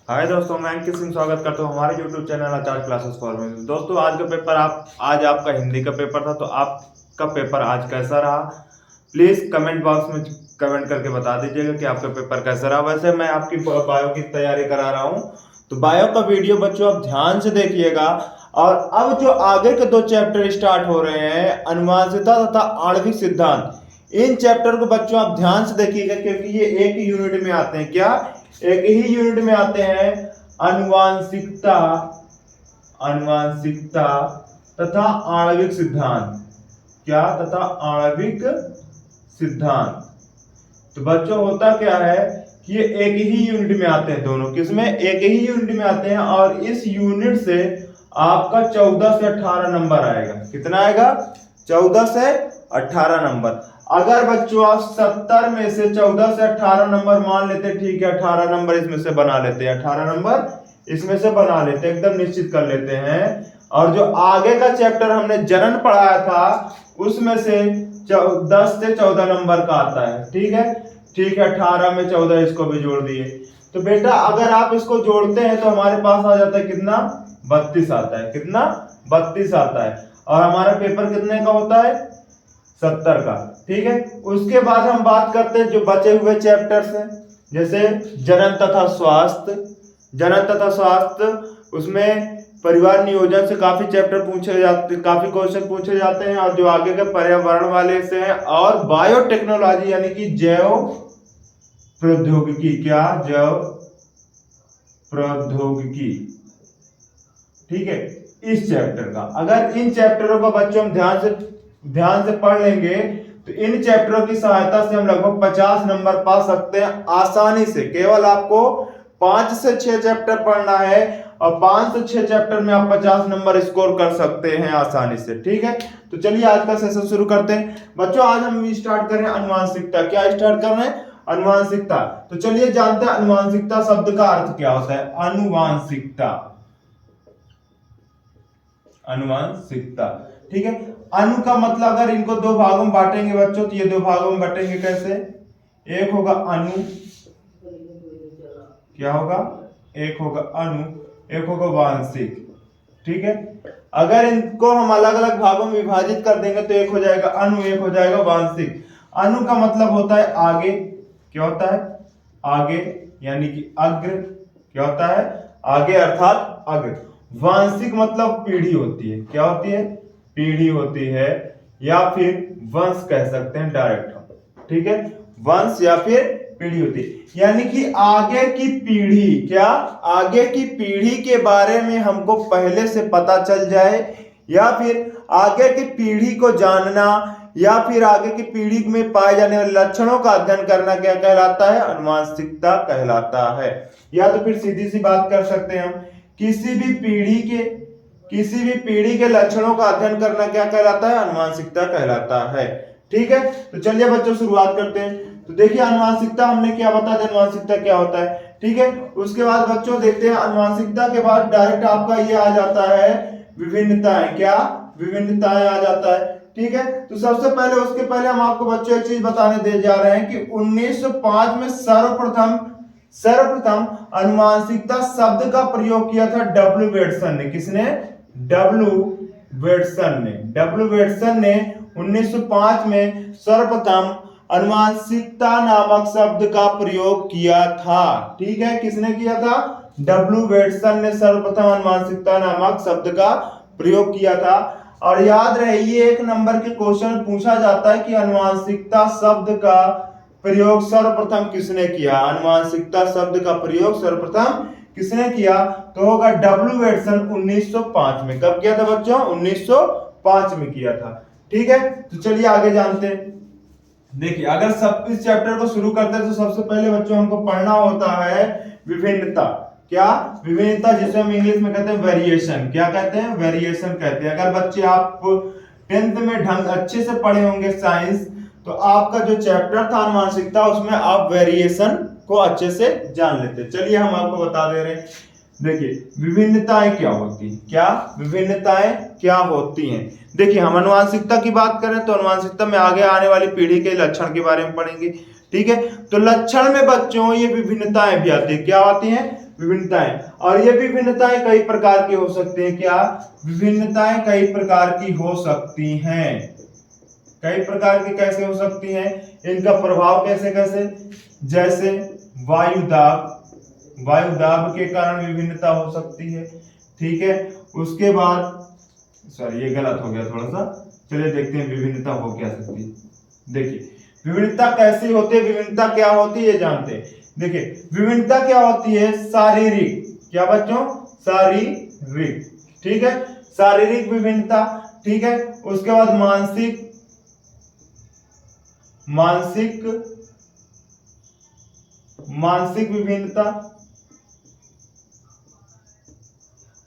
हाय दोस्तों, मैं अंकित सिंह स्वागत करता हूँ हमारे YouTube channel Acharya classes for में। दोस्तों, आज आपका हिंदी का पेपर था, तो आपका पेपर आज कैसा रहा? प्लीज़ कमेंट बॉक्स में कमेंट करके बता दीजिएगा कि आपका पेपर कैसा रहा। वैसे मैं आपकी बायो की तैयारी करा रहा हूँ, तो बायो का वीडियो बच्चों आप ध्यान से देखिएगा। और अब जो आगे के 2 चैप्टर स्टार्ट हो रहे हैं, अनुवांशिकता तथा आणविक सिद्धांत, इन चैप्टर को बच्चों आप ध्यान से देखिएगा, क्योंकि ये एक ही यूनिट में आते हैं। क्या एक ही यूनिट में आते हैं? अनुवांशिकता अनुवांशिकता तथा आणविक सिद्धांत। क्या? तथा आणविक सिद्धांत। तो बच्चों होता क्या है कि ये एक ही यूनिट में आते हैं, दोनों किसमें? एक ही यूनिट में आते हैं। और इस यूनिट से आपका 14 से 18 नंबर आएगा। कितना आएगा? 14 से 18 नंबर। अगर बच्चों आप 70 में से 14 से 18 नंबर मान लेते, ठीक है, 18 नंबर इसमें से बना लेते हैं, 18 नंबर इसमें से बना लेते हैं, एकदम निश्चित कर लेते हैं। और जो आगे का चैप्टर हमने जनन पढ़ाया था, उसमें से 10 से 14 नंबर का आता है। ठीक है, ठीक है, 18 में 14 इसको भी जोड़ दिए। तो बेटा अगर आप इसको जोड़ते हैं तो हमारे पास आ जाता है कितना? 32 आता है। कितना? 32 आता है। और हमारा पेपर कितने का होता है? 70 का। ठीक है, उसके बाद हम बात करते हैं जो बचे हुए चैप्टर्स हैं, जैसे जनन तथा स्वास्थ्य। जनन तथा स्वास्थ्य, उसमें परिवार नियोजन से काफी चैप्टर पूछे जाते, काफी क्वेश्चन पूछे जाते हैं। और जो आगे के पर्यावरण वाले से हैं, और बायोटेक्नोलॉजी यानी कि जैव प्रौद्योगिकी। क्या? जैव प्रौद्योगिकी। ठीक है, इस चैप्टर का अगर इन चैप्टरों को बच्चों हम ध्यान से पढ़ लेंगे, तो इन चैप्टरों की सहायता से हम लगभग 50 नंबर पा सकते हैं आसानी से। केवल आपको 5 से 6 चैप्टर पढ़ना है, और 5 से 6 चैप्टर में आप 50 नंबर स्कोर कर सकते हैं आसानी से। ठीक है, तो चलिए आज का सेशन शुरू करते हैं। बच्चों आज हम स्टार्ट कर रहे हैं अनुवांशिकता। क्या स्टार्ट कर रहे हैं? अनुवांशिकता। तो चलिए जानते हैं अनुवांशिकता शब्द का अर्थ क्या होता है। अनुवांशिकता, अनुवांशिकता। ठीक है, अनु का मतलब अगर इनको 2 भागों में बांटेंगे बच्चों, तो ये 2 भागों में बांटेंगे कैसे? एक होगा अनु, क्या होगा? एक होगा अनु, एक होगा वांशिक। ठीक है, अगर इनको हम अलग अलग भागों में विभाजित कर देंगे तो एक हो जाएगा अनु, एक हो जाएगा वांशिक। अनु का मतलब होता है आगे। क्या होता है? आगे, यानी कि अग्र। क्या होता है? आगे अर्थात अग्र। वांशिक मतलब पीढ़ी होती है। क्या होती है? पीढ़ी होती है, या फिर वंश कह सकते हैं डायरेक्ट। ठीक है, वंश या फिर पीढ़ी होती है, यानी कि आगे की पीढ़ी। क्या? आगे की पीढ़ी के बारे में हमको पहले से पता चल जाए, या फिर आगे की पीढ़ी को जानना, या फिर आगे की पीढ़ी में पाए जाने वाले लक्षणों का अध्ययन करना क्या कहलाता है? अनुवांशिकता कहलाता है। या तो फिर सीधी सी बात कर सकते हैं हम, किसी भी पीढ़ी के लक्षणों का अध्ययन करना क्या कहलाता है? अनुवांशिकता कहलाता है। ठीक है, तो चलिए बच्चों शुरुआत करते हैं। तो देखिए अनुवांशिकता हमने क्या बता दिया, अनुवांशिकता क्या होता है। ठीक है, उसके बाद बच्चों देखते हैं अनुवांशिकता के बाद डायरेक्ट आपका ये आ जाता है विभिन्नताएं। क्या? विभिन्नताएं आ जाता है। ठीक है, तो सबसे पहले उसके पहले हम आपको बच्चों एक चीज बताने दे जा रहे हैं कि 1905 में सर्वप्रथम अनुवांशिकता शब्द का प्रयोग किया था डब्ल्यू वेटसन ने। किसने? डब्ल्यू वेटसन ने 1905 में सर्वप्रथम अनुवांशिकता नामक शब्द का प्रयोग किया था। ठीक है, किसने किया था? डब्ल्यू वेटसन ने सर्वप्रथम अनुवांशिकता नामक शब्द का प्रयोग किया था। और याद रहे, ये 1 नंबर के क्वेश्चन पूछा जाता है कि अनुवांशिकता शब्द का प्रयोग सर्वप्रथम किसने किया? अनुवांशिकता शब्द का प्रयोग सर्वप्रथम किसने किया? तो होगा डब्ल्यू वेटसन 1905 में। कब किया था बच्चों? 1905 में किया था। ठीक है, तो चलिए आगे जानते हैं। देखिए अगर सब इस चैप्टर को शुरू करते हैं तो सबसे पहले बच्चों हमको पढ़ना होता है विभिन्नता। क्या? विभिन्नता, जिसे हम इंग्लिश में कहते हैं वेरिएशन। क्या कहते हैं? वेरिएशन कहते हैं। अगर बच्चे आप 10th में ढंग अच्छे से पढ़े होंगे साइंस, तो आपका जो चैप्टर था अनुवांशिकता, उसमें आप वेरिएशन को अच्छे से जान लेते। चलिए हम आपको बता दे रहे हैं। देखिए विभिन्नताएं क्या होती हैं। क्या? विभिन्नताएं क्या होती हैं? देखिए हम अनुवांशिकता की बात करें तो अनुवांशिकता में आगे आने वाली पीढ़ी के लक्षण के बारे में पढ़ेंगे। ठीक है, तो लक्षण में बच्चों ये विभिन्नताएं भी आती है। क्या आती हैं? विभिन्नताएं। और ये विभिन्नताएं कई प्रकार की हो सकती हैं। क्या विभिन्नताएं कई प्रकार की हो सकती हैं? कई प्रकार की कैसे हो सकती हैं? इनका प्रभाव कैसे कैसे? जैसे वायुदाब के कारण विभिन्नता हो सकती है। ठीक है, उसके बाद सॉरी ये गलत हो गया थोड़ा सा, चलिए देखते हैं विभिन्नता हो क्या सकती है। देखिए विभिन्नता कैसी होती है, विभिन्नता क्या होती है ये जानते हैं। देखिए विभिन्नता क्या होती है? शारीरिक। क्या बच्चों? शारीरिक। ठीक है, शारीरिक विभिन्नता। ठीक है, उसके बाद मानसिक विभिन्नता,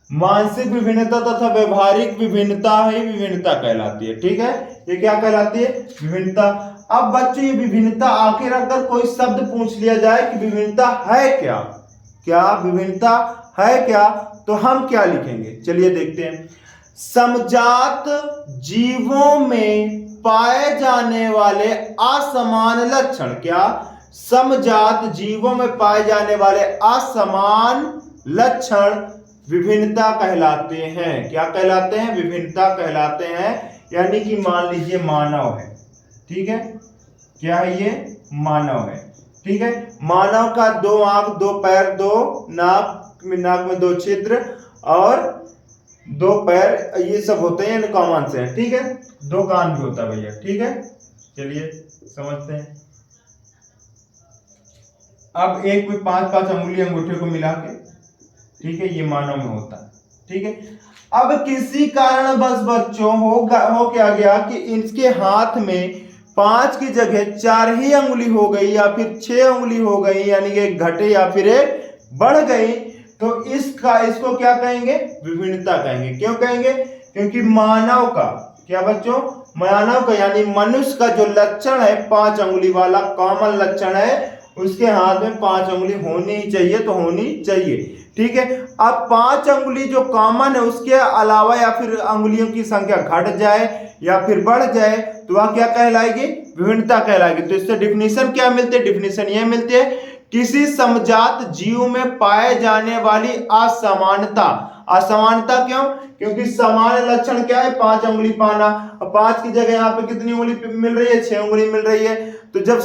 मानसिक विभिन्नता तथा व्यवहारिक विभिन्नता ही विभिन्नता कहलाती है। ठीक है, ये क्या कहलाती है? विभिन्नता। अब बच्चों ये विभिन्नता आखिर अगर कोई शब्द पूछ लिया जाए कि विभिन्नता है क्या, क्या विभिन्नता है क्या, तो हम क्या लिखेंगे? चलिए देखते हैं। समजात जीवों में पाए जाने वाले असमान लक्षण। क्या? समजात जीवों में पाए जाने वाले असमान लक्षण विभिन्नता कहलाते हैं। क्या कहलाते हैं? विभिन्नता कहलाते हैं। यानी कि मान लीजिए मानव है। ठीक है, क्या है ये? मानव है। ठीक है, मानव का 2 आंख, 2 पैर, 2 नाक में 2 छिद्र और 2 पैर, ये सब होते हैं, कॉमन से है। ठीक है, 2 कान भी होता है भैया। ठीक है, चलिए समझते हैं। अब एक में 5-5 अंगुली अंगूठे को मिला के, ठीक है, ये मानव में होता है। ठीक है, अब किसी कारण बस बच्चों हो क्या गया कि इसके हाथ में 5 की जगह 4 ही अंगुली हो गई या फिर 6 अंगुली हो गई, यानी कि एक घटे या फिर एक बढ़ गई, तो इसको क्या कहेंगे? विभिन्नता कहेंगे। क्यों कहेंगे? क्योंकि मानव का, क्या बच्चों? मानव का यानी मनुष्य का जो लक्षण है 5 अंगुली वाला कॉमन लक्षण है, उसके हाथ में 5 अंगुली होनी ही चाहिए, तो होनी चाहिए। ठीक है, अब 5 अंगुली जो कॉमन है उसके अलावा या फिर अंगुलियों की संख्या घट जाए या फिर बढ़ जाए, तो वह क्या कहलाएगी? विभिन्नता कहलाएगी। तो इससे डिफिनीशन क्या मिलती है? डिफिनीशन यह मिलती है, किसी समजात जीव में पाए जाने वाली असमानता। असमानता क्यों? क्योंकि समान लक्षण क्या है? 5 अंगुली पाना। अब 5 की जगह यहाँ पे कितनी अंगुली मिल रही है? 6 अंगुली मिल रही है। तो जब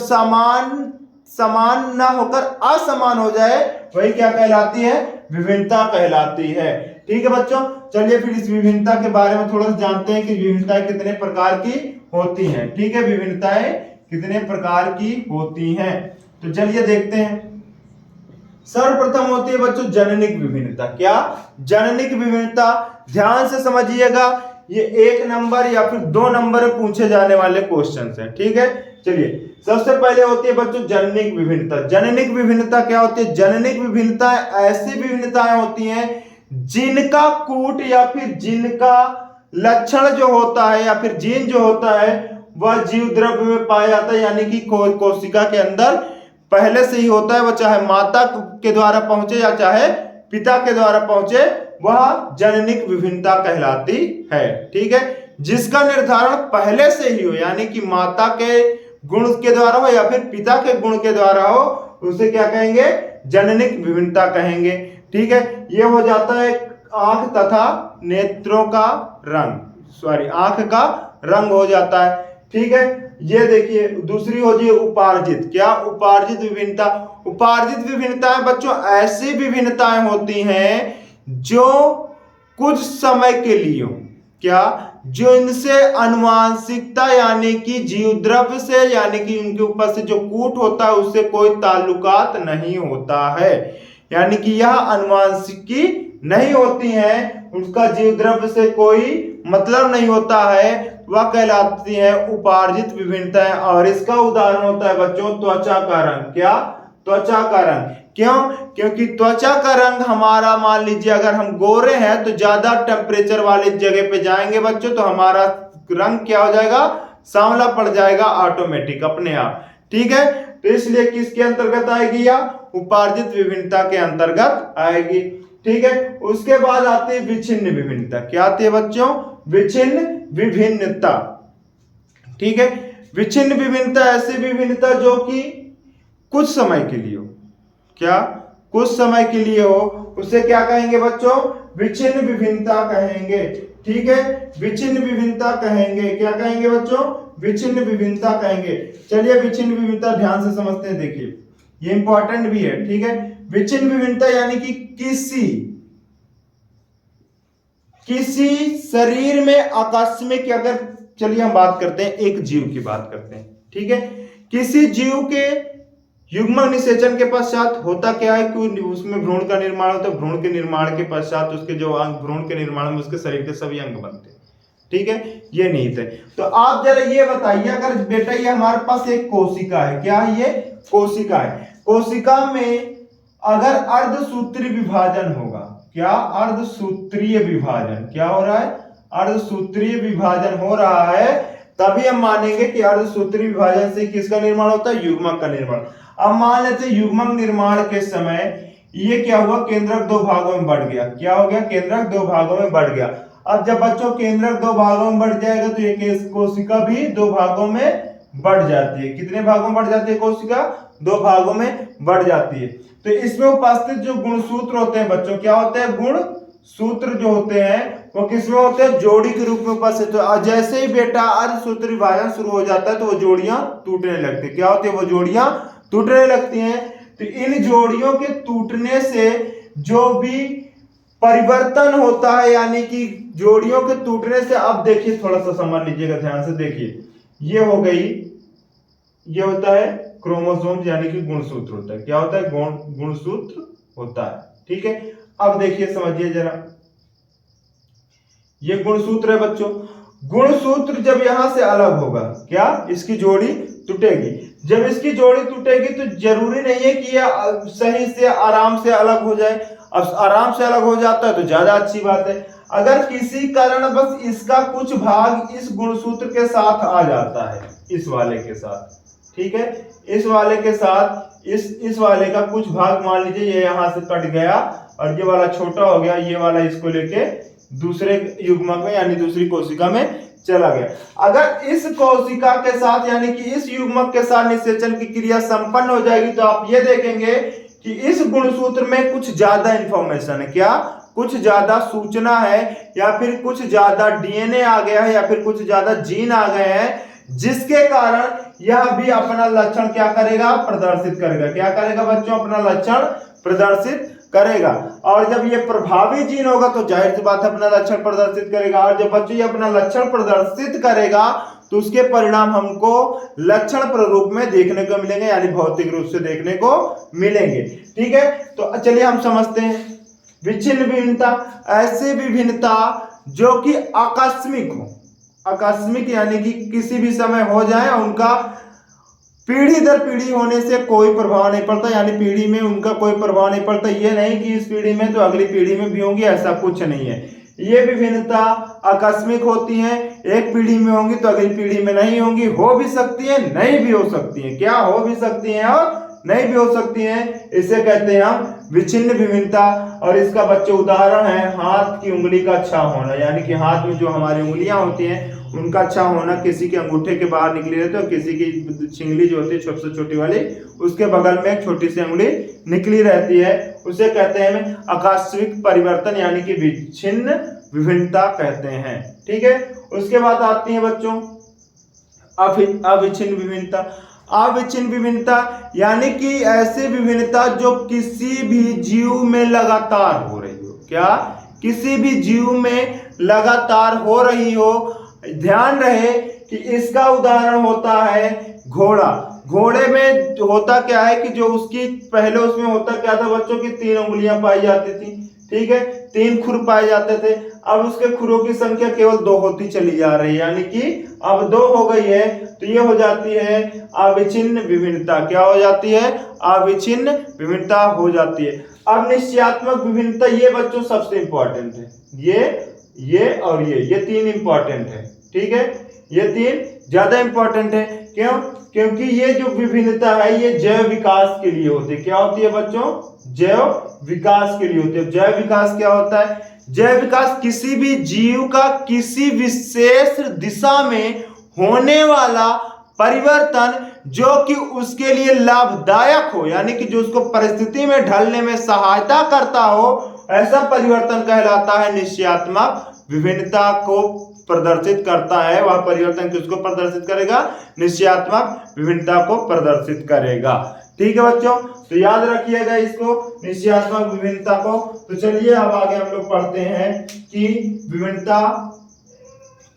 समान ना होकर असमान हो जाए, वही क्या कहलाती है? विभिन्नता कहलाती है। ठीक है बच्चों, चलिए फिर इस विभिन्नता के बारे में थोड़ा सा जानते हैं कि विभिन्नताएं कितने प्रकार की होती हैं। ठीक है, विभिन्नताएं कितने प्रकार की होती हैं, तो चलिए देखते हैं। सर्वप्रथम होती है बच्चों जननिक विभिन्नता। क्या? जननिक विभिन्नता। ध्यान से समझिएगा, ये 1 नंबर या फिर 2 नंबर में पूछे जाने वाले क्वेश्चंस हैं। ठीक है, चलिए सबसे पहले होती है बच्चों जननिक विभिन्नता। जननिक विभिन्नता क्या होती है? जननिक विभिन्नता ऐसी विभिन्नताएं होती हैं जिनका कूट या फिर जिनका लक्षण जो होता है या फिर जीन जो होता है वह जीव द्रव्य में पाया जाता है, यानी कि कोशिका के अंदर पहले से ही होता है। वह चाहे माता के द्वारा पहुंचे या चाहे पिता के द्वारा पहुंचे, वह जननिक विभिन्नता कहलाती है। ठीक है, जिसका निर्धारण पहले से ही हो, यानी कि माता के गुण के द्वारा हो या फिर पिता के गुण के द्वारा हो, उसे क्या कहेंगे? जननिक विभिन्नता कहेंगे। ठीक है, यह हो जाता है आंख तथा नेत्रों का रंग, आंख का रंग हो जाता है। ठीक है, ये देखिए दूसरी हो जाए उपार्जित। क्या? उपार्जित विभिन्नता। उपार्जित विभिन्नताएं बच्चों ऐसी विभिन्नताएं होती हैं जो कुछ समय के लिए हो। क्या? जो इनसे अनुवांशिकता यानी कि जीव द्रव्य से, यानी कि उनके ऊपर से जो कूट होता है उससे कोई ताल्लुकात नहीं होता है, यानी कि यह अनुवांशिकी नहीं होती है, उसका जीव द्रव्य से कोई मतलब नहीं होता है, वह कहलाती है उपार्जित विभिन्नताएं। और इसका उदाहरण होता है बच्चों त्वचा का रंग। क्या? त्वचा का रंग। क्यों? क्योंकि त्वचा का रंग हमारा, मान लीजिए अगर हम गोरे हैं तो ज्यादा टेम्परेचर वाली जगह पे जाएंगे बच्चों, तो हमारा रंग क्या हो जाएगा? सांवला पड़ जाएगा ऑटोमेटिक, अपने आप। ठीक है, तो इसलिए किसके अंतर्गत आएगी? या उपार्जित विभिन्नता के अंतर्गत आएगी। ठीक है, उसके बाद आती है विच्छिन्न विभिन्नता। क्या आती है बच्चों? विच्छिन्न विभिन्नता। ठीक है, विच्छिन्न विभिन्नता ऐसी विभिन्नता जो कि कुछ समय के लिए हो। क्या? कुछ समय के लिए हो, उसे क्या कहेंगे बच्चों? विच्छिन्न विभिन्नता कहेंगे। ठीक है, विच्छिन्न विभिन्नता कहेंगे। क्या कहेंगे बच्चों? विच्छिन्न विभिन्नता कहेंगे। चलिए विच्छिन्न विभिन्नता ध्यान से समझते हैं, देखिए ये इंपॉर्टेंट भी है। ठीक है, विच्छिन्न विभिन्नता यानी कि किसी शरीर में आकस्मिक, अगर चलिए हम बात करते हैं एक जीव की बात करते हैं। ठीक है, किसी जीव के युग्म निषेचन के पश्चात होता क्या है कि उसमें भ्रूण का निर्माण होता है। भ्रूण के निर्माण के पश्चात उसके जो अंग, भ्रूण के निर्माण में उसके शरीर के सभी अंग बनते हैं। ठीक है, ये निहित है। तो आप जरा ये बताइए, अगर बेटा ये हमारे पास एक कोशिका है, क्या है ये? कोशिका है। कोशिका में अगर अर्धसूत्री विभाजन होगा, क्या? अर्धसूत्रीय विभाजन। क्या हो रहा है? अर्धसूत्रीय विभाजन हो रहा है, तभी हम मानेंगे कि अर्धसूत्रीय विभाजन से किसका निर्माण होता है? युग्मक का निर्माण। अब मान लेते हैं युग्मक निर्माण के समय ये क्या हुआ? केंद्रक दो भागों में बढ़ गया। क्या हो गया? केंद्रक दो भागों में बढ़ गया। अब जब बच्चों केंद्रक दो भागों में बढ़ जाएगा तो ये कोशिका भी दो भागों में बढ़ जाती है। कितने भागों में बढ़ जाती है कोशिका? दो भागों में बढ़ जाती है। तो इसमें उपस्थित जो गुणसूत्र होते हैं बच्चों, क्या होते हैं? गुण सूत्र जो होते हैं वो किसमें होते हैं? जोड़ी के रूप में उपस्थित। तो जैसे ही बेटा अर्धसूत्र विभाजन शुरू हो जाता है तो वो जोड़ियां टूटने लगती है। क्या होती है? वो जोड़ियां टूटने लगती हैं। तो इन जोड़ियों के टूटने से जो भी परिवर्तन होता है, यानी कि जोड़ियों के टूटने से, अब देखिए थोड़ा सा समझ लीजिएगा ध्यान से, देखिए ये हो गई, ये होता है क्रोमोसोम यानी कि गुणसूत्र होता है। क्या होता है? गुणसूत्र होता है। ठीक है, अब देखिए समझिए जरा, ये गुणसूत्र है बच्चों। गुणसूत्र जब यहां से अलग होगा, क्या? इसकी जोड़ी टूटेगी। जब इसकी जोड़ी टूटेगी तो जरूरी नहीं है कि यह सही से आराम से अलग हो जाए। अब आराम से अलग हो जाता है तो ज्यादा अच्छी बात है। अगर किसी कारण बस इसका कुछ भाग इस गुणसूत्र के साथ आ जाता है, इस वाले के साथ, ठीक है, इस वाले के साथ इस वाले का कुछ भाग, मान लीजिए ये यहां से कट गया और ये वाला छोटा हो गया, ये वाला इसको लेके दूसरे युग्मक में यानी दूसरी कोशिका में चला गया। अगर इस कोशिका के साथ यानी कि इस युग्मक के साथ निषेचन की क्रिया संपन्न हो जाएगी तो आप ये देखेंगे कि इस गुणसूत्र में कुछ ज्यादा इंफॉर्मेशन है। क्या? कुछ ज्यादा सूचना है, या फिर कुछ ज्यादा डीएनए आ गया है, या फिर कुछ ज्यादा जीन आ गए हैं, जिसके कारण यह भी अपना लक्षण क्या करेगा? प्रदर्शित करेगा। क्या करेगा बच्चों? अपना लक्षण प्रदर्शित करेगा। और जब ये प्रभावी जीन होगा तो जाहिर सी बात है अपना लक्षण प्रदर्शित करेगा। और जब बच्चों ये अपना लक्षण प्रदर्शित करेगा तो उसके परिणाम हमको लक्षण प्रारूप में देखने को मिलेंगे, यानी भौतिक रूप से देखने को मिलेंगे। ठीक है, तो चलिए हम समझते हैं। विच्छिन्न विभिन्नता, ऐसे विभिन्नता जो कि आकस्मिक हो। आकस्मिक यानी कि किसी भी समय हो जाए, उनका पीढ़ी दर पीढ़ी होने से कोई प्रभाव नहीं पड़ता, यानी पीढ़ी में उनका कोई प्रभाव नहीं पड़ता। ये नहीं कि इस पीढ़ी में तो अगली पीढ़ी में भी होंगी, ऐसा कुछ नहीं है। ये विभिन्नता आकस्मिक होती हैं, एक पीढ़ी में होंगी तो अगली पीढ़ी में नहीं होंगी। हो भी सकती है, नहीं भी हो सकती है। क्या? हो भी सकती हैं और नहीं भी हो सकती हैं। इसे कहते हैं हम विच्छिन्न विभिन्नता। और इसका बच्चों उदाहरण है हाथ की उंगली का अच्छा होना, यानी कि हाथ में जो हमारी उंगलियां होती हैं उनका अच्छा होना। किसी के अंगूठे के बाहर निकली रहती है और किसी की छिंगली जो होती है सबसे छोटी वाली, उसके बगल में एक छोटी सी अंगुली निकली रहती है। उसे कहते हैं आकस्मिक परिवर्तन, यानी कि विच्छिन्न विभिन्नता कहते हैं। ठीक है, उसके बाद आती है बच्चों अविच्छिन्न विभिन्नता। अविच्छिन्न विभिन्नता यानी कि ऐसी विभिन्नता जो किसी भी जीव में लगातार हो रही हो। क्या? किसी भी जीव में लगातार हो रही हो। ध्यान रहे कि इसका उदाहरण होता है घोड़ा। घोड़े में होता क्या है कि जो उसकी पहले उसमें होता क्या था बच्चों की 3 उंगलियां पाई जाती थी। ठीक है, 3 खुर पाए जाते थे। अब उसके खुरों की संख्या केवल 2 होती चली जा रही है, यानी कि अब 2 हो गई है। तो ये हो जाती है अविच्छिन्न विभिन्नता। क्या हो जाती है? अविच्छिन्न विभिन्नता हो जाती है। अब निश्चयात्मक विभिन्नता, ये बच्चों सबसे इंपॉर्टेंट है। ये और ये 3 इंपॉर्टेंट है। ठीक है, ये 3 ज्यादा इंपॉर्टेंट है। क्यों? क्योंकि ये जो विभिन्नता है ये जैव विकास के लिए होती है। क्या होती है बच्चों? जैव विकास के लिए होती है। जैव विकास क्या होता है? जैव विकास किसी भी जीव का किसी विशेष दिशा में होने वाला परिवर्तन जो कि उसके लिए लाभदायक हो, यानी कि जो उसको परिस्थिति में ढलने में सहायता करता हो, ऐसा परिवर्तन कहलाता है निश्चयात्मक विभिन्नता को प्रदर्शित करता है। वह परिवर्तन किसको प्रदर्शित करेगा? निश्चयात्मक विभिन्नता को प्रदर्शित करेगा। ठीक है बच्चों, तो याद रखिएगा इसको, निश्चयात्मक विभिन्नता को। तो चलिए अब आगे हम लोग पढ़ते हैं कि विभिन्नता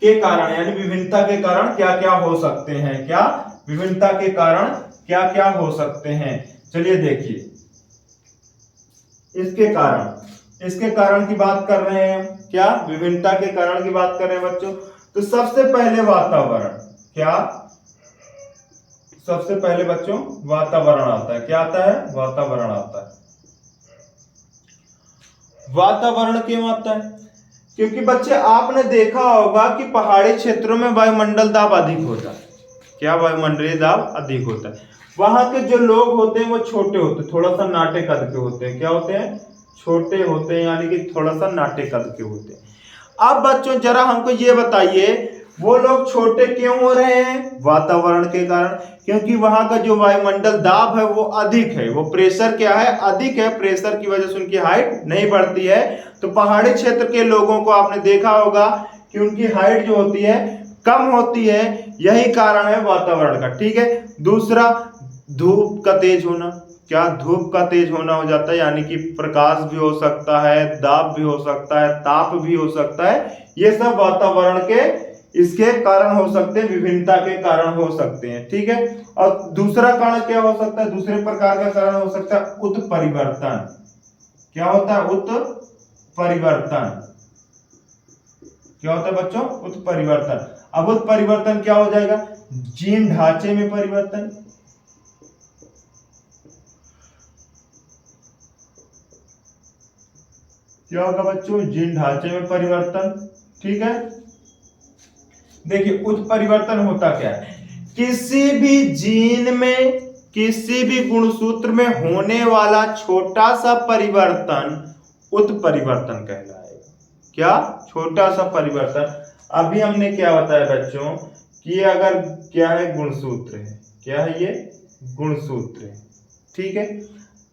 के कारण, यानी विभिन्नता के कारण क्या क्या हो सकते हैं, क्या विभिन्नता के कारण क्या क्या हो सकते हैं। चलिए देखिए, इसके कारण की बात कर रहे हैं, क्या विभिन्नता के कारण की बात कर रहे हैं बच्चों। तो सबसे पहले वातावरण, क्या सबसे पहले बच्चों वातावरण आता है। क्या आता है? वातावरण आता है। वातावरण क्यों आता है? क्योंकि बच्चे आपने देखा होगा कि पहाड़ी क्षेत्रों में वायुमंडल दाब अधिक होता है। क्या वायुमंडलीय दाब अधिक होता है। वहां के जो लोग होते हैं वो छोटे होते हैं, थोड़ा सा नाटे कद के होते हैं। क्या होते हैं? छोटे होते हैं, यानी कि थोड़ा सा नाटे कद के होते हैं। अब बच्चों जरा हमको ये बताइए, वो लोग छोटे क्यों हो रहे हैं? वातावरण के कारण, क्योंकि वहां का जो वायुमंडल दाब है वो अधिक है, वो प्रेशर क्या है? अधिक है। प्रेशर की वजह से उनकी हाइट नहीं बढ़ती है। तो पहाड़ी क्षेत्र के लोगों को आपने देखा होगा कि उनकी हाइट जो होती है कम होती है, यही कारण है वातावरण का। ठीक है। दूसरा, धूप का तेज होना। क्या धूप का तेज होना हो जाता है, यानी कि प्रकाश भी हो सकता है, दाब भी हो सकता है, ताप भी हो सकता है। ये सब वातावरण के इसके कारण हो सकते हैं, विभिन्नता के कारण हो सकते हैं। ठीक है। और दूसरा कारण क्या हो सकता है? दूसरे प्रकार का कारण हो सकता है उत्परिवर्तन। क्या होता है? उत्परिवर्तन। क्या होता है बच्चों? उत्परिवर्तन। अब उत्परिवर्तन क्या हो जाएगा? जीन ढांचे में परिवर्तन। क्या होगा बच्चों? जीन ढांचे में परिवर्तन। ठीक है। देखिए, उत्परिवर्तन होता क्या है? किसी भी जीन में, किसी भी गुणसूत्र में होने वाला छोटा सा परिवर्तन उत्परिवर्तन कहलाएगा। क्या? छोटा सा परिवर्तन। अभी हमने क्या बताया बच्चों कि अगर क्या है? गुणसूत्र है। क्या है ये? गुणसूत्र है। ठीक है।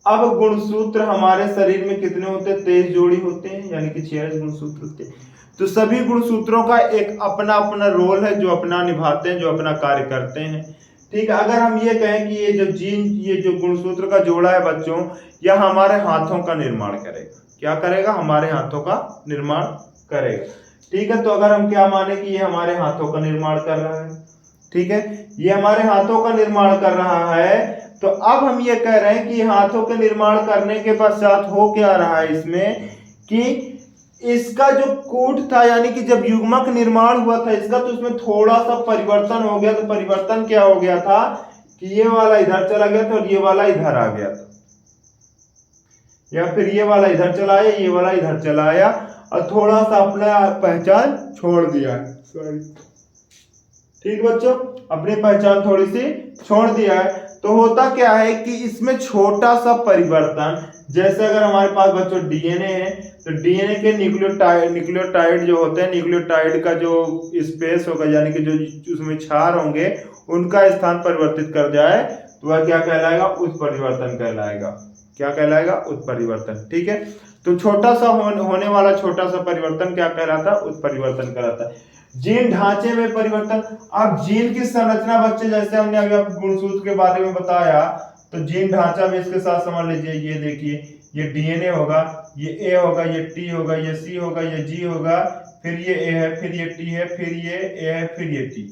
अब गुणसूत्र हमारे शरीर में कितने होते हैं? 23 जोड़ी होते हैं, यानी कि 46 गुणसूत्र होते हैं। तो सभी गुणसूत्रों का एक अपना अपना रोल है, जो अपना निभाते हैं, जो अपना कार्य करते हैं। ठीक है। अगर हम ये कहें कि ये जो जीन, ये जो गुणसूत्र का जोड़ा है बच्चों, यह हमारे हाथों का निर्माण करेगा। क्या करेगा? हमारे हाथों का निर्माण करेगा। ठीक है। तो अगर हम क्या माने कि ये हमारे हाथों का निर्माण कर रहा है, ठीक है, ये हमारे हाथों का निर्माण कर रहा है, तो अब हम ये कह रहे हैं कि हाथों के निर्माण करने के पश्चात हो क्या रहा है इसमें कि इसका जो कूट था, यानी कि जब युग्मक निर्माण हुआ था इसका, तो उसमें थोड़ा सा परिवर्तन हो गया। तो परिवर्तन क्या हो गया था कि ये वाला इधर चला गया था और ये वाला इधर आ गया था, या फिर ये वाला इधर चला आया, ये वाला इधर चला आया, और थोड़ा सा अपना पहचान छोड़ दिया। सॉरी। ठीक बच्चों, अपनी पहचान थोड़ी सी छोड़ दिया है। तो होता क्या है कि इसमें छोटा सा परिवर्तन, जैसे अगर हमारे पास बच्चों डीएनए है, तो डीएनए के न्यूक्लियोटाइड जो होते हैं, न्यूक्लियोटाइड का जो स्पेस होगा, यानी कि जो उसमें क्षार होंगे, उनका स्थान परिवर्तित कर जाए, तो वह क्या कहलाएगा? उत्परिवर्तन कहलाएगा। क्या कहलाएगा? उत्परिवर्तन। ठीक है। तो छोटा सा होने वाला छोटा सा परिवर्तन क्या कहलाता है? उत्परिवर्तन कहलाता है। जीन ढांचे में परिवर्तन। अब जीन की संरचना बच्चे, जैसे हमने अभी आपको गुणसूत्र के बारे में बताया, तो जीन ढांचा भी इसके साथ समझ लीजिए। ये देखिए, ये डीएनए होगा, ये ए होगा, ये टी होगा, ये सी होगा, ये जी होगा, फिर ये ए है, फिर ये टी है, फिर ये ए है, फिर ये टी।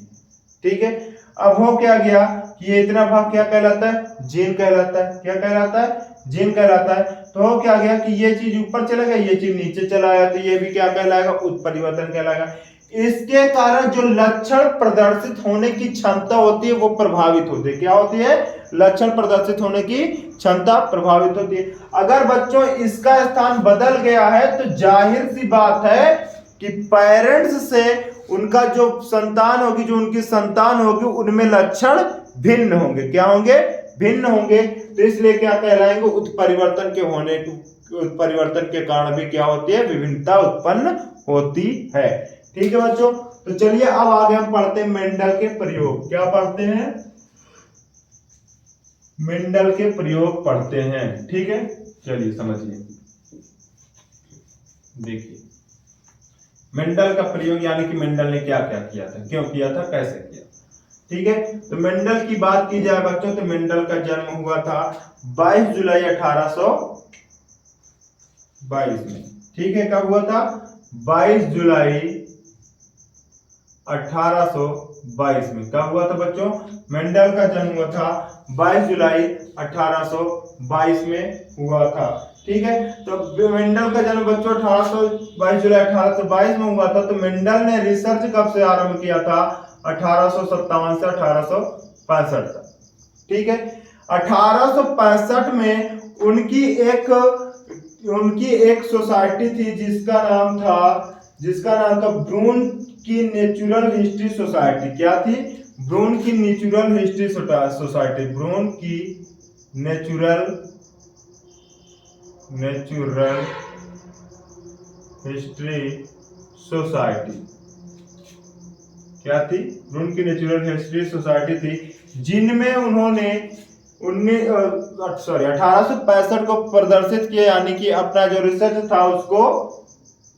ठीक है। अब हो क्या गया कि ये इतना भाग क्या कहलाता है? जीन कहलाता है। क्या कहलाता है? जीन कहलाता है। तो हो क्या गया कि ये चीज ऊपर चला गया, ये चीज नीचे चला आया, तो ये भी क्या कहलाएगा? उत्परिवर्तन कहलाएगा। इसके कारण जो लक्षण प्रदर्शित होने की क्षमता होती है वो प्रभावित होती है। क्या होती है? लक्षण प्रदर्शित होने की क्षमता प्रभावित होती है। अगर बच्चों इसका स्थान बदल गया है, तो जाहिर सी बात है कि पेरेंट्स से उनका जो संतान होगी, जो उनकी संतान होगी, उनमें लक्षण भिन्न होंगे। क्या होंगे? भिन्न होंगे। तो इसलिए क्या कहलाएंगे? उत्परिवर्तन के होने, उत्परिवर्तन के कारण भी क्या होती है? विभिन्नता उत्पन्न होती है। ठीक है बच्चों, तो चलिए अब आगे हम पढ़ते हैं मेंडल के प्रयोग। क्या पढ़ते हैं? मेंडल के प्रयोग पढ़ते हैं। ठीक है, चलिए समझिए। देखिए मेंडल का प्रयोग यानी कि मेंडल ने क्या क्या किया था, क्यों किया था, कैसे किया। ठीक है, तो मेंडल की बात की जाए बच्चों तो मेंडल का जन्म हुआ था 22 जुलाई 1822 में। ठीक है, कब हुआ था? 22 जुलाई 1822 में। कब हुआ था बच्चों? मेंडल का जन्म हुआ था 22 जुलाई 1822 में हुआ था। ठीक है, तो मेंडल का जन्म बच्चों 22 जुलाई 1822 में हुआ था। तो मेंडल ने रिसर्च कब से आरंभ किया था? 1857 से 1865 तक। ठीक है, 1865 में उनकी एक सोसाइटी थी जिसका नाम था ब्रून की नेचुरल हिस्ट्री सोसाइटी। क्या थी? ब्रून की नेचुरल हिस्ट्री सोसाइटी। ब्रून की नेचुरल हिस्ट्री सोसाइटी क्या थी? ब्रून की नेचुरल हिस्ट्री सोसाइटी थी, जिनमें उन्होंने 1865 को प्रदर्शित किया, यानी कि अपना जो रिसर्च था उसको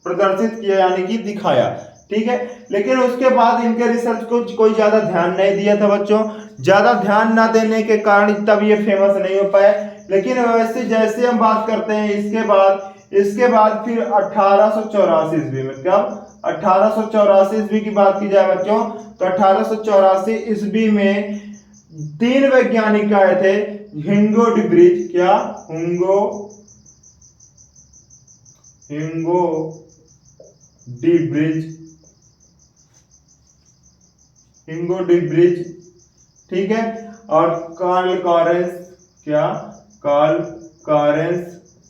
प्रदर्शित किया, यानी कि दिखाया। ठीक है, लेकिन उसके बाद इनके रिसर्च को कोई ज्यादा ध्यान नहीं दिया था बच्चों। ज्यादा ध्यान ना देने के कारण तब ये फेमस नहीं हो पाए। लेकिन वैसे जैसे हम बात करते हैं इसके बाद फिर 1884 ईस्वी में, कब? 1884 ईस्वी की बात की जाए बच्चों तो 1884 ईस्वी में 3 वैज्ञानिक आए थे। हिंगो डिब्रिज। क्या? हिंगो डिब्रिज। ठीक है, और कार्ल कॉरेंस। क्या? कार्ल कॉरेंस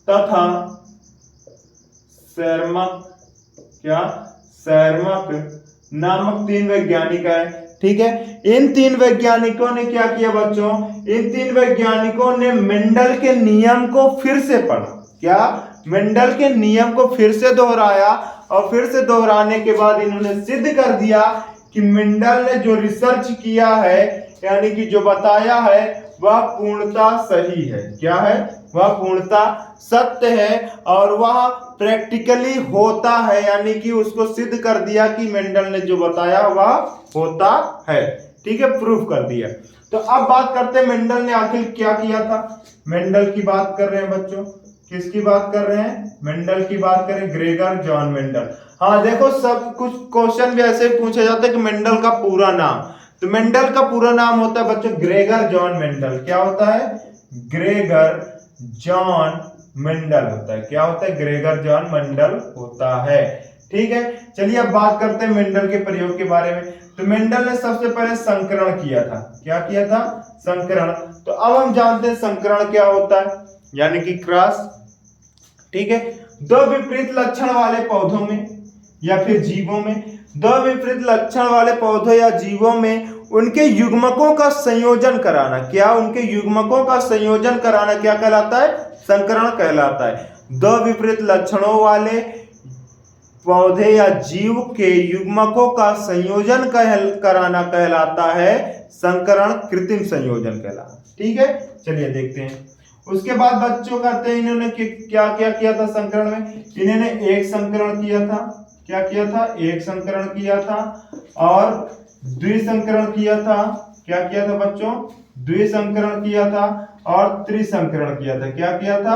तथा सैरमक नामक 3 वैज्ञानिक आए। ठीक है, इन 3 वैज्ञानिकों ने क्या किया बच्चों? इन 3 वैज्ञानिकों ने मेंडल के नियम को फिर से पढ़ा। क्या? मेंडल के नियम को फिर से दोहराया, और फिर से दोहराने के बाद इन्होंने सिद्ध कर दिया कि मेंडल ने जो रिसर्च किया है, यानी कि जो बताया है, वह पूर्णतः सही है। क्या है? वह पूर्णतः सत्य है, और वह प्रैक्टिकली होता है, यानी कि उसको सिद्ध कर दिया कि मेंडल ने जो बताया वह होता है। ठीक है, प्रूफ कर दिया। तो अब बात करते हैं मेंडल ने आखिर क्या किया था। मेंडल की बात कर रहे हैं बच्चों, किसकी बात कर रहे हैं? मेंडल की बात करें, ग्रेगर जॉन मेंडल। हाँ देखो, सब कुछ क्वेश्चन भी ऐसे पूछा जाता है कि मेंडल का पूरा नाम। तो मेंडल का पूरा नाम होता है बच्चों ग्रेगर जॉन मेंडल। क्या होता है? ग्रेगर जॉन मेंडल होता है। क्या होता है? ग्रेगर जॉन मेंडल होता है। ठीक है, चलिए अब बात करते हैं मेंडल के प्रयोग के बारे में। तो मेंडल ने सबसे पहले संकरण किया था। क्या किया था? संकरण। तो अब हम जानते हैं संकरण क्या होता है, यानी कि क्रॉस। ठीक है, 2 विपरीत लक्षण वाले पौधों में या फिर जीवों में, 2 विपरीत लक्षण वाले पौधों या जीवों में उनके युग्मकों का संयोजन कराना। क्या? उनके युग्मकों का संयोजन कराना क्या कहलाता है? संकरण कहलाता है। 2 विपरीत लक्षणों वाले पौधे या जीव के युग्मकों का संयोजन कराना कहलाता है संकरण, कृत्रिम संयोजन कहलाता। ठीक है, चलिए देखते हैं। उसके बाद बच्चों कहते हैं इन्होंने क्या क्या किया था संकरण में। इन्होंने एक संकरण किया था। क्या किया था? एक संकरण किया था, और द्विसंकरण किया था। क्या किया था बच्चों? द्विसंकरण किया था, और त्रिसंकरण किया था। क्या किया था?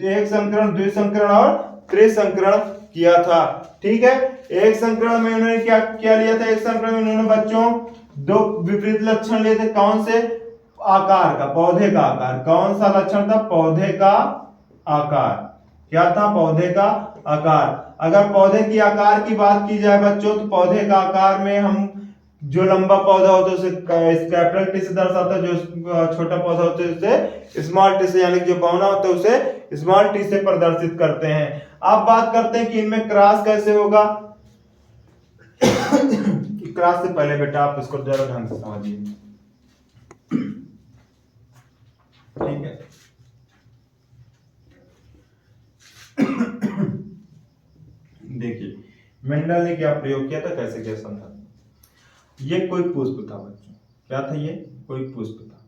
एक संकरण, द्विसंकरण और त्रिसंकरण किया था। ठीक है, एक संकरण में उन्होंने क्या क्या लिया था? एक संकरण में उन्होंने बच्चों 2 विपरीत लक्षण लिए थे। कौन से? आकार का, पौधे का आकार। कौन सा लक्षण था? पौधे का आकार। क्या था? पौधे का आकार। अगर पौधे की आकार की बात की जाए बच्चों तो पौधे का आकार में हम जो लंबा पौधा होता है उसे कैपिटल टी से दर्शाता है, जो छोटा पौधा होता है उसे स्मॉल टी से, यानी कि जो बौना होता है उसे स्मॉल टी से प्रदर्शित करते हैं। अब बात करते हैं कि इनमें क्रॉस कैसे होगा। क्रॉस से पहले बेटा आप इसको जरा ढंग से समझिए। ठीक है, देखिए मेंडल ने क्या प्रयोग किया था, कैसे क्या समझा। ये कोई पुष्प था बच्चों, क्या था ये, कोई पुष्प था,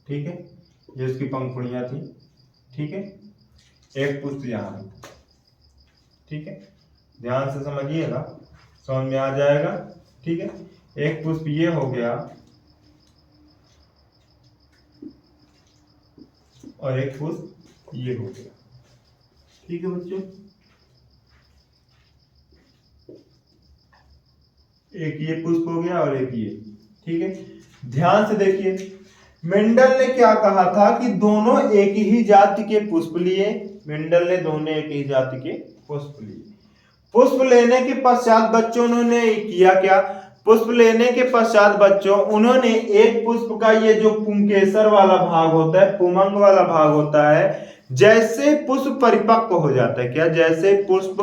ठीक है, ये उसकी पंखुड़ियां थी, ठीक है, एक पुष्प यहाँ भी था, ठीक है, ध्यान से समझिएगा, समझ में आ जाएगा, ठीक है। एक पुष्प ये हो गया और एक पुष्प ये हो गया, ठीक है बच्चों, एक ये पुष्प हो गया और एक ये, ठीक है। ध्यान से देखिए, मेंडल ने क्या कहा था कि दोनों एक ही जाति के पुष्प लिए, मेंडल ने दोनों एक ही जाति के पुष्प लिए। पुष्प लेने के पश्चात बच्चों उन्होंने किया क्या, पुष्प लेने के पश्चात बच्चों उन्होंने एक पुष्प का ये जो पुंकेसर वाला भाग होता है, पुमंग वाला भाग होता है, जैसे पुष्प परिपक्व हो जाता है, क्या, जैसे पुष्प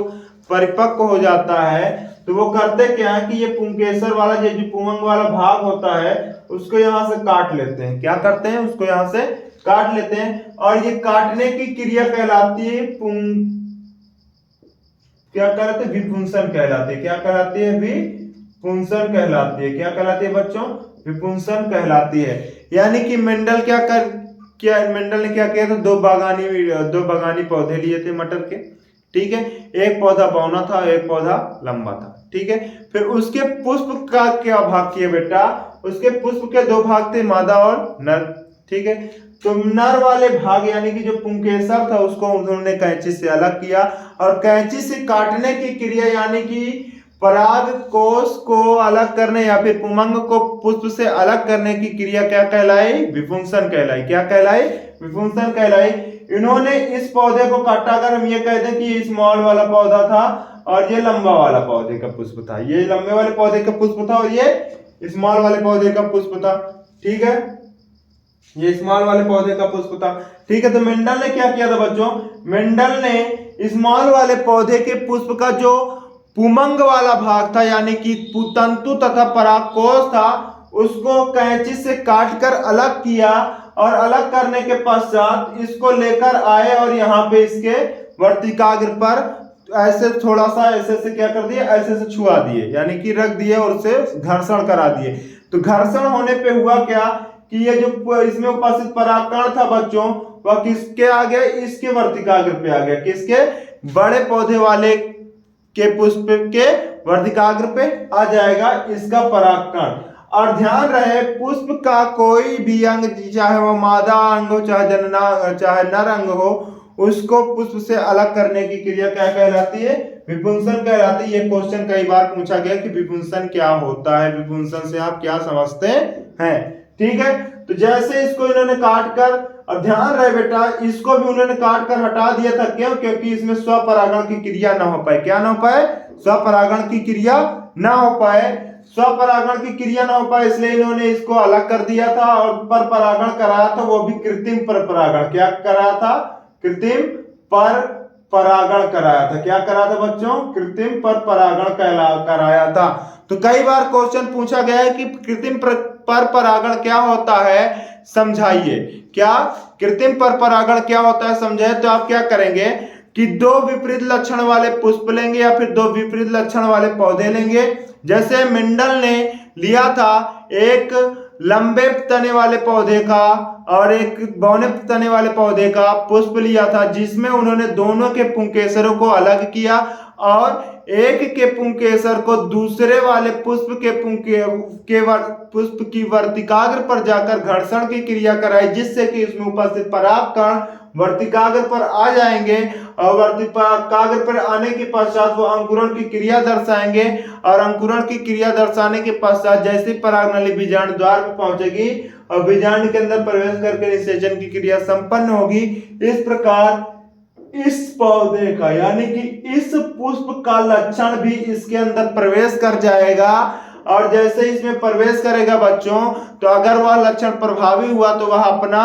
परिपक्व हो जाता है तो वो करते क्या है कि ये पुंकेसर वाला जो पुमंग वाला भाग होता है उसको यहाँ से काट लेते हैं, क्या करते हैं, उसको यहाँ से काट लेते हैं, और ये काटने की क्रिया कहलाती है क्या कहलाते हैं, विपुंसन कहलाती है, क्या कहलाती है, विपुंसन कहलाती है, क्या कहलाती है बच्चों, विपुंसन कहलाती है। यानी कि मेंडल मेंडल ने क्या किया था, दो बागानी पौधे लिए थे मटर के, ठीक है, एक पौधा बौना था, एक पौधा लंबा था, ठीक है। फिर उसके पुष्प का क्या भाग किया बेटा, उसके पुष्प के दो भाग थे, मादा और नर, ठीक है। तो नर वाले भाग यानी कि जो पुंकेसर था उसको उन्होंने कैंची से अलग किया, और कैंची से काटने की क्रिया यानी कि पराग कोष को अलग करने या फिर पुमंग को पुष्प से अलग करने की क्रिया क्या कहलाई, विपुंसन कहलाई, क्या कहलाई, विपुंसन कहलाई। इन्होंने इस पौधे को काटा, अगर हम ये कह दें कि ये स्मॉल वाला पौधा था और ये लंबा वाला पौधे का पुष्प था, ये लंबे वाले पौधे का पुष्प था और ये स्मॉल वाले पौधे का पुष्प था, ठीक है, ये स्मॉल वाले पौधे का पुष्प था, ठीक है। तो मेंडल ने क्या किया था बच्चों, मेंडल ने स्मॉल वाले पौधे के पुष्प का जो पुमंग वाला भाग था यानी कि तंतु तथा परागकोश था उसको कैंची से काटकर अलग किया, और अलग करने के पश्चात इसको लेकर आए और यहाँ पे इसके वर्तिकाग्र पर ऐसे थोड़ा सा ऐसे से क्या कर दिए, ऐसे से छुआ दिए, यानी कि रख दिए और उसे घर्षण करा दिए। तो घर्षण होने पे हुआ क्या कि ये जो इसमें उपस्थित परागकण था बच्चों वह किसके आ गया, इसके वर्तिकाग्र पे आ गया, किसके, बड़े पौधे वाले के पुष्प के वर्तिकाग्र पे आ जाएगा इसका परागकण। और ध्यान रहे पुष्प का कोई भी अंग, चाहे वो मादा अंग हो चाहे नर अंग हो, उसको पुष्प से अलग करने की क्रिया क्या कहलाती है, विपुंसन कहलाती है। ये क्वेश्चन कई बार पूछा गया कि विपुंसन क्या होता है, विपुंसन से आप क्या समझते हैं, ठीक है। तो जैसे इसको इन्होंने काट कर, और ध्यान रहे बेटा इसको भी उन्होंने काट कर हटा दिया था, क्यों, क्योंकि इसमें स्वपरागण की क्रिया ना हो पाए, क्या ना हो पाए, स्वपरागण की क्रिया ना हो पाए, स्वपरागण की क्रिया ना हो पाए, इसलिए इन्होंने इसको अलग कर दिया था और पर परागण कराया था, वो भी कृत्रिम पर परागण, क्या कराया था, कृत्रिम पर परागण कराया था, क्या कराया था बच्चों, कृत्रिम पर परागण कराया था। तो कई बार क्वेश्चन पूछा गया है कि कृत्रिम पर परागण क्या होता है, समझाइए, क्या कृत्रिम पर परागण क्या होता है समझाइए। तो आप क्या करेंगे कि दो विपरीत लक्षण वाले पुष्प लेंगे या फिर दो विपरीत लक्षण वाले पौधे लेंगे। जैसे मेंडल ने लिया था एक लंबे तने वाले पौधे का और एक बौने तने वाले पौधे का पुष्प लिया था, जिसमें उन्होंने दोनों के पुंकेसरों को अलग किया और एक के पुंकेसर को दूसरे वाले पुष्प पुष्प की वर्तिकाग्र पर जाकर घर्षण की क्रिया कराई, जिससे कि इसमें उपस्थित परागकण वर्तिकाग्र पर आ जाएंगे और वर्तिकाग्र पर आने के पश्चात वो अंकुरण की क्रिया दर्शाएंगे, और अंकुरण की क्रिया दर्शाने के पश्चात जैसे परागनली बीजांड द्वार पर पहुंचेगी और बीजांड के अंदर प्रवेश करके निषेचन की क्रिया संपन्न होगी। इस प्रकार इस पौधे का यानी कि इस पुष्प का लक्षण भी इसके अंदर प्रवेश कर जाएगा, और जैसे इसमें प्रवेश करेगा बच्चों तो अगर वह लक्षण प्रभावी हुआ तो वह अपना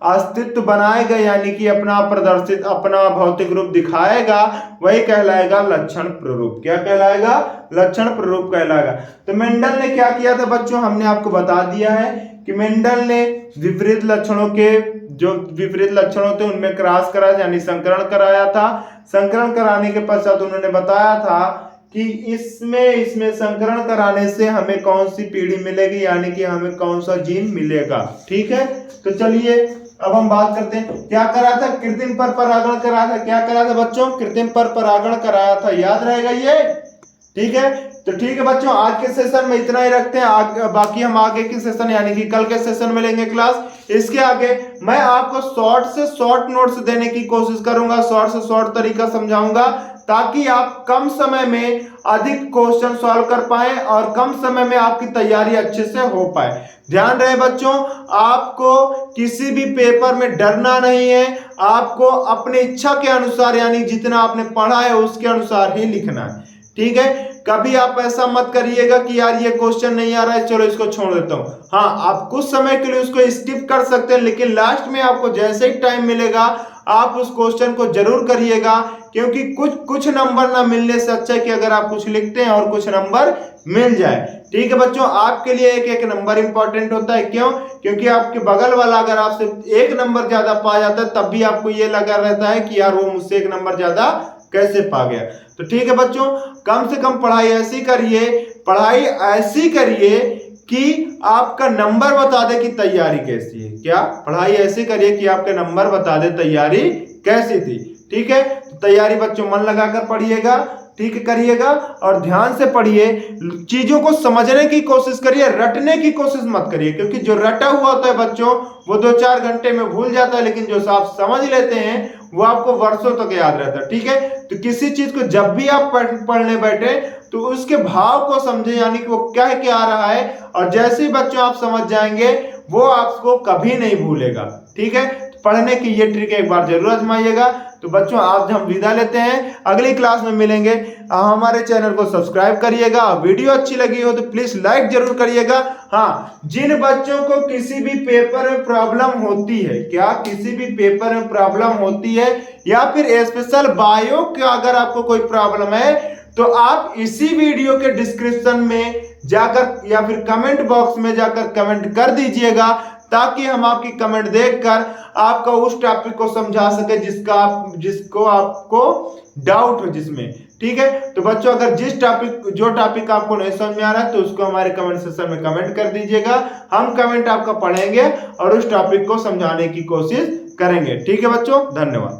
अस्तित्व बनाएगा, यानी कि अपना भौतिक रूप दिखाएगा, वही कहलाएगा लक्षण प्ररूप। क्या कहलाएगा, लक्षण प्ररूप कहलाएगा। तो मेंडल ने क्या किया था बच्चों, हमने आपको बता दिया है कि मेंडल ने विपरीत लक्षणों के जो विपरीत लक्षण थे उनमें क्रॉस करा यानी संकरण कराया था। संकरण कराने के पश्चात उन्होंने बताया था कि इसमें संकरण कराने से हमें कौन सी पीढ़ी मिलेगी, यानी कि हमें कौन सा जीन मिलेगा। ठीक है, तो चलिए अब हम बात करते हैं क्या करा था, कृत्रिम पर परागण कराया था। क्या करा था बच्चों, कृत्रिम पर परागण कराया था, याद रहेगा ये। ठीक है, तो ठीक है बच्चों, आज के सेशन में इतना ही रखते हैं। बाकी हम आगे के सेशन यानी कि कल के सेशन में लेंगे क्लास। इसके आगे मैं आपको शॉर्ट से शॉर्ट नोट्स देने की कोशिश करूंगा, शॉर्ट से शॉर्ट तरीका समझाऊंगा, ताकि आप कम समय में अधिक क्वेश्चन सॉल्व कर पाएं और कम समय में आपकी तैयारी अच्छे से हो पाए। ध्यान रहे बच्चों, आपको किसी भी पेपर में डरना नहीं है, आपको अपनी इच्छा के अनुसार यानी जितना आपने पढ़ा है उसके अनुसार ही लिखना है। ठीक है, कभी आप ऐसा मत करिएगा कि यार ये क्वेश्चन नहीं आ रहा है, चलो इसको छोड़ देता हूं। हाँ, आप कुछ समय के लिए उसको स्किप कर सकते हैं, लेकिन लास्ट में आपको जैसे ही टाइम मिलेगा आप उस क्वेश्चन को जरूर करिएगा, क्योंकि कुछ नंबर ना मिलने से अच्छा है कि अगर आप कुछ लिखते हैं और कुछ नंबर मिल जाए। ठीक है बच्चों, आपके लिए एक एक नंबर इंपॉर्टेंट होता है। क्यों? क्योंकि आपके बगल वाला अगर आपसे एक नंबर ज्यादा पा जाता है, तब भी आपको ये लगा रहता है कि यार वो मुझसे एक नंबर ज्यादा कैसे पा गया। तो ठीक है बच्चों, कम से कम पढ़ाई ऐसी करिए कि आपका नंबर बता दे कि तैयारी कैसी है। क्या? पढ़ाई ऐसी करिए कि आपके नंबर बता दे तैयारी कैसी थी। ठीक है, तो तैयारी बच्चों मन लगाकर पढ़िएगा, ठीक करिएगा और ध्यान से पढ़िए, चीजों को समझने की कोशिश करिए, रटने की कोशिश मत करिए, क्योंकि जो रटा हुआ होता है बच्चों वो 2-4 घंटे में भूल जाता है, लेकिन जो आप समझ लेते हैं वो आपको वर्षों तक याद रहता है। ठीक है, तो किसी चीज को जब भी आप पढ़ने बैठे तो उसके भाव को समझे, यानी कि वो क्या आ रहा है, और जैसे ही बच्चों आप समझ जाएंगे वो आपको कभी नहीं भूलेगा। ठीक है, पढ़ने की ये ट्रिक एक बार जरूर आजमाइएगा। तो बच्चों आज हम विदा लेते हैं, अगली क्लास में मिलेंगे। हमारे चैनल को सब्सक्राइब करिएगा, वीडियो अच्छी लगी हो तो प्लीज लाइक जरूर करिएगा। हाँ, जिन बच्चों को किसी भी पेपर में प्रॉब्लम होती है, क्या किसी भी पेपर में प्रॉब्लम होती है या फिर स्पेशल बायो का अगर आपको कोई प्रॉब्लम है, तो आप इसी वीडियो के डिस्क्रिप्शन में जाकर या फिर कमेंट बॉक्स में जाकर कमेंट कर दीजिएगा, ताकि हम आपकी कमेंट देखकर आपका उस टॉपिक को समझा सके जिसको आपको डाउट हो जिसमें। ठीक है, तो बच्चों अगर जो टॉपिक आपको नहीं समझ में आ रहा है तो उसको हमारे कमेंट सेक्शन में कमेंट कर दीजिएगा, हम कमेंट आपका पढ़ेंगे और उस टॉपिक को समझाने की कोशिश करेंगे। ठीक है बच्चों, धन्यवाद।